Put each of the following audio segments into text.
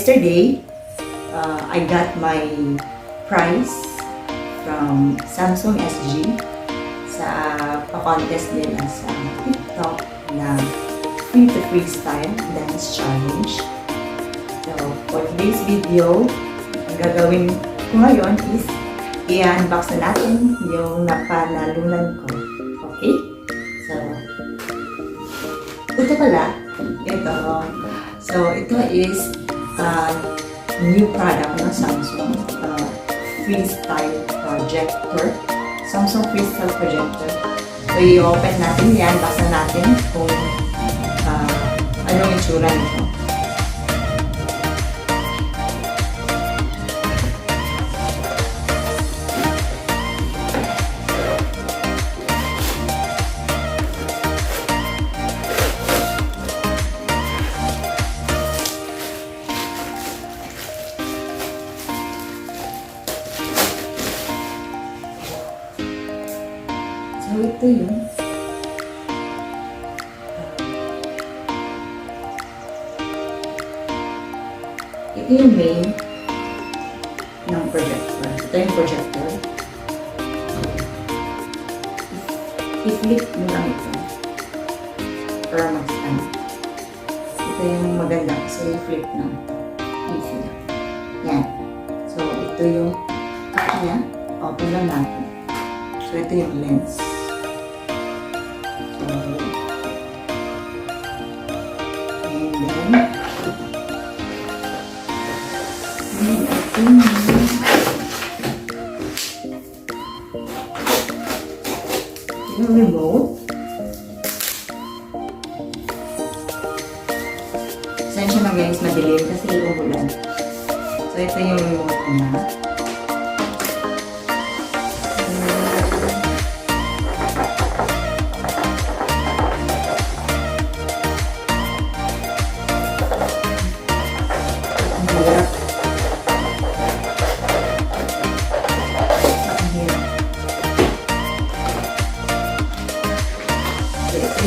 yesterday, I got my prize from Samsung SG sa pa-contest nila sa TikTok na Free to Freestyle Dance Challenge. So, for today's video, ang gagawin ko ngayon is i-unbox na natin yung napanalunan ko. Okay? So, ito pala. Ito. So, ito is new product ng Samsung. Freestyle Projector. Samsung Freestyle Projector. So, i-open natin yan. Basa natin kung anong itsura nito. So, ito yun. Ito yung main ng projector. Ito yung projector. I-flip mo lang ito para mag-stand. Ito yung maganda kasi i-flip na. Easy na. Yan. So, ito yung kanya. Open lang natin. So, ito yung lens. So, and then, yung remote. Sensya na guys, madilim kasi umulan. So, ito yung remote na.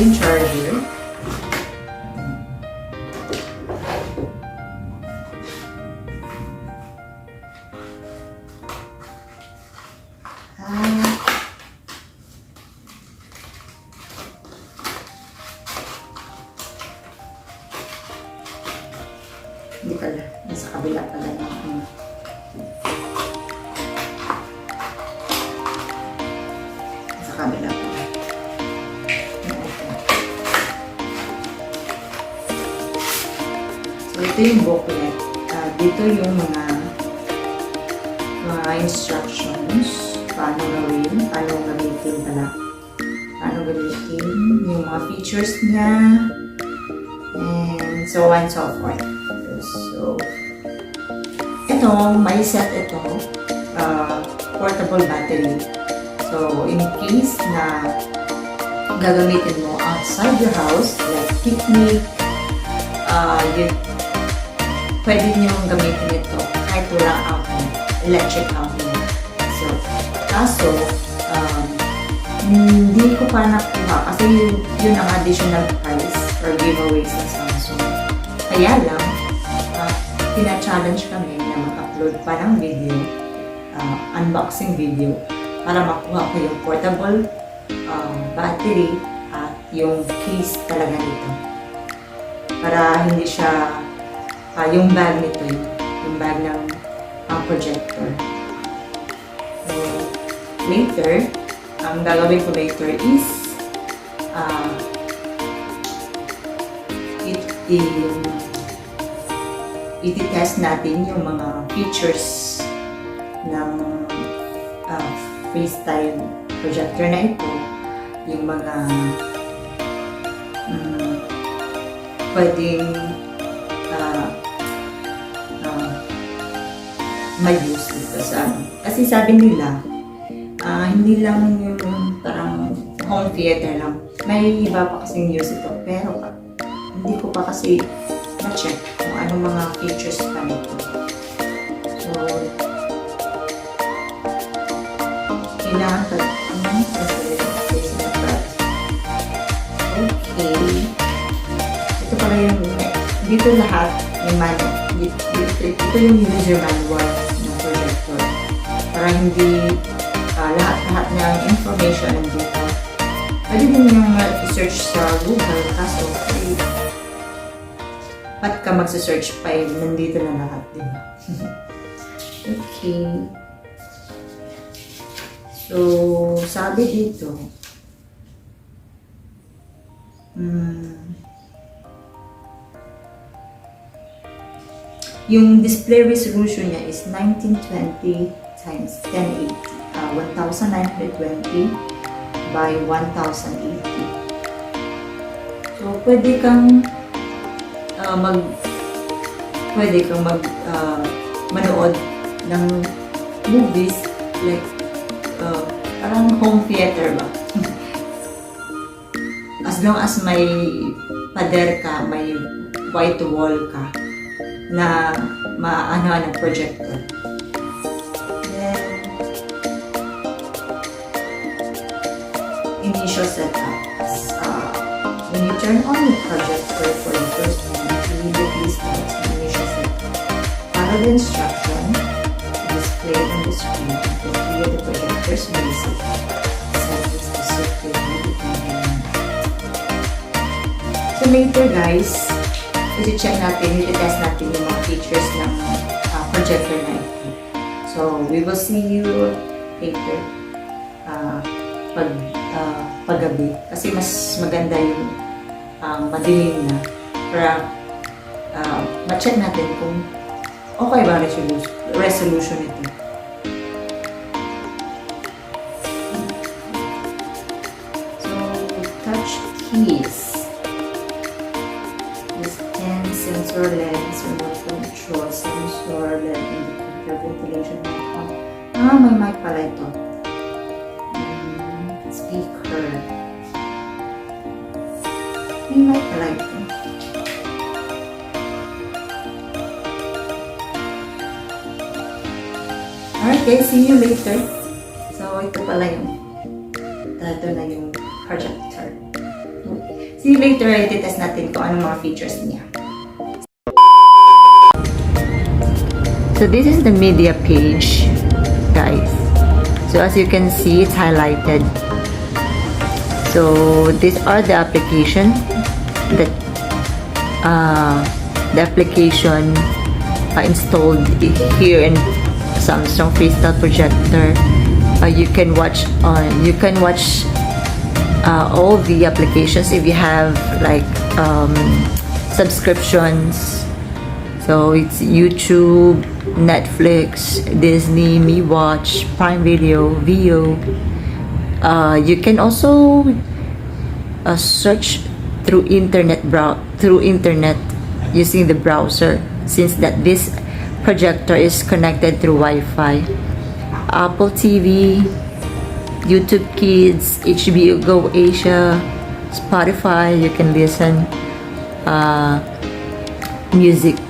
Yung charger. Hindi pala. Nasa kabila pala yung nasa kabila pala. So, ito yung booklet. Dito yung mga instructions. Paano gawin, paano gamitin pala. Paano gamitin yung mga features niya. And so on and so forth. So, ito, may set ito. Portable battery. So, in case na gagamitin mo outside your house, like picnic, pwede niyong gamitin ito kahit walang outlet, electric outlet. So, kaso, hindi ko pa nakuha kasi yun ang additional price or giveaway sa Samsung. Kaya lang, pina-challenge kami na mag-upload pa ng video, unboxing video, para makuha ko yung portable battery at yung case talaga nito. Para hindi siya yung bag nito, yung bag ng projector. So, later, ang gagawin ko later is iti-test natin yung mga features ng freestyle projector na ito, yung mga pwedeng ma-use dito sa kasi sabi nila hindi lang yung parang home theater lang, may iba pa kasing use ito, pero hindi ko pa kasi na-check kung anong mga features pa nito. So, kailangan pa okay. Ito pala yung dito lahat may manual. Dito So, ito yung user manual ng projector. Para hindi lahat-lahat ng information nandito. Pwede din yung i-search sa Google, kaso ba't ka magsa-search pa nandito na lahat, diba? Okay. So, sabi dito, yung display resolution niya is 1920 times 1080, 1920 by 1080. So, pwede kang manood ng movies like parang home theater ba? As long as may pader ka, may white wall ka na maano ng projector. Then, initial setup. When you turn on the projector for the first time, immediately starts the initial setup. Follow the instruction displayed on the screen to clear the projector's basic settings to suit your video environment. So later guys, i-check natin, i-test natin yung mga features ng projector na ito. So we will see you later paggabi. Kasi mas maganda yung madilim na para ma-check natin kung okay ba resolution ito. So, touch keys. This 10 sensor lens, remote control, sensor LED, indicator, ventilation icon. May mic pala ito. Speaker. May mic pala ito. Okay, see you later. So, ito pala yung ito na yung projector. See you later. I-test natin kung anong mga features niya. So, this is the media page, guys. So, as you can see, it's highlighted. So, these are the application that the application installed here in Samsung Freestyle projector. You can watch all the applications if you have like subscriptions. So it's YouTube, Netflix, Disney, MeWatch, Prime Video, Vio. You can also search through internet using the browser, since that this projector is connected through Wi-Fi. Apple TV, YouTube Kids, HBO Go Asia, Spotify. You can listen music.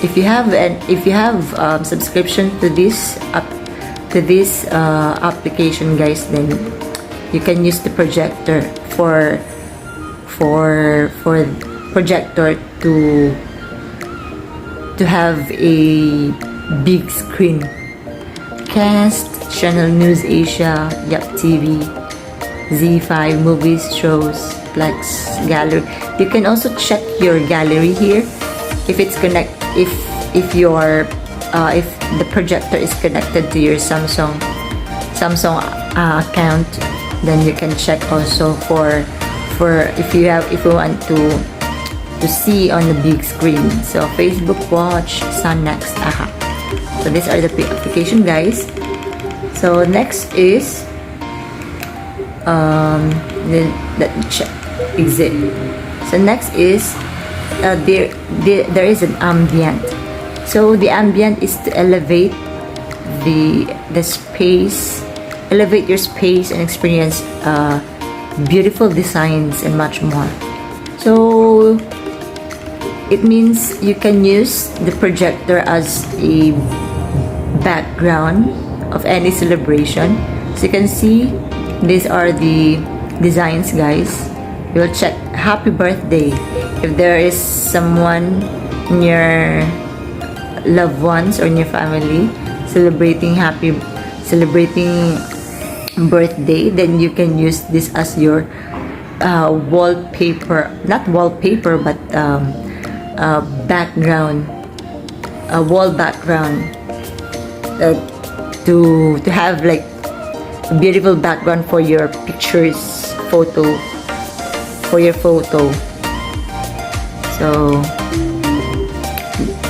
If you have subscription to this application, guys, then you can use the projector for projector to have a big screen. Cast, Channel News Asia, Yap TV, Z5, movies, shows, Plex, gallery. You can also check your gallery here if it's if the projector is connected to your Samsung account. Then you can check also for if you want to see on the big screen. So Facebook Watch, Sun Next, So these are the application, guys. So next is let me check exit. So next is there is an ambient. So the ambient is to elevate the space, elevate your space and experience beautiful designs and much more. So it means you can use the projector as a background of any celebration. So you can see these are the designs, guys. You'll check happy birthday if there is someone in your loved ones or in your family celebrating birthday, then you can use this as your wallpaper, not wallpaper, but background, a wall background, to have like a beautiful background for your pictures, for your photo. So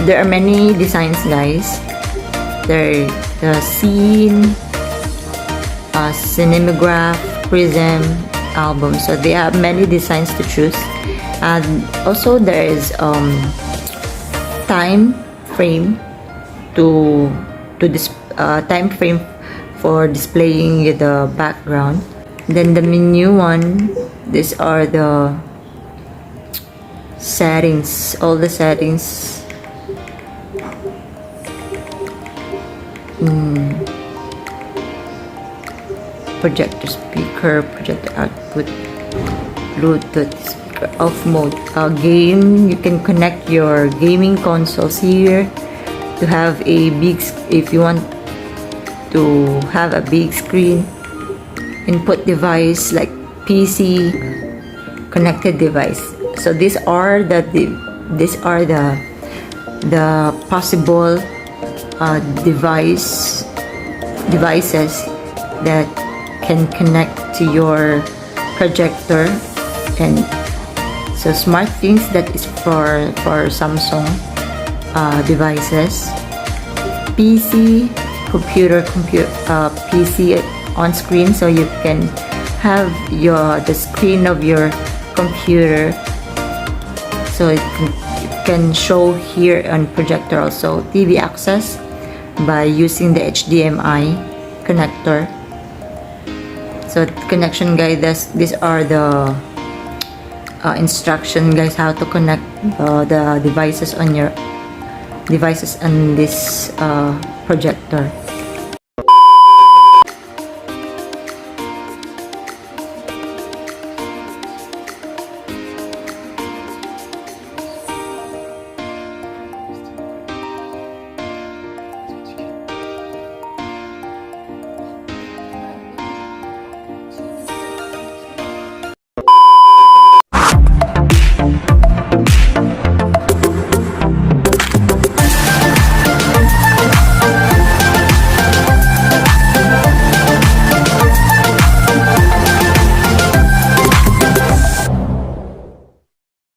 there are many designs, guys. There the scene, cinematograph, prism, album. So they have many designs to choose, and also there is time frame time frame for displaying the background. Then the menu one, these are the settings, all the settings. Projector speaker, projector output, Bluetooth speaker, off mode, game. You can connect your gaming consoles here to have a big, if you want to have a big screen. Input device like PC, connected device. So these are the possible devices that can connect to your projector. And so smart things, that is for Samsung devices. PC, PC on screen, so you can have the screen of your computer, so it can show here on projector. Also TV access by using the HDMI connector. So connection guide, these are the instruction, guys, how to connect the devices on this projector.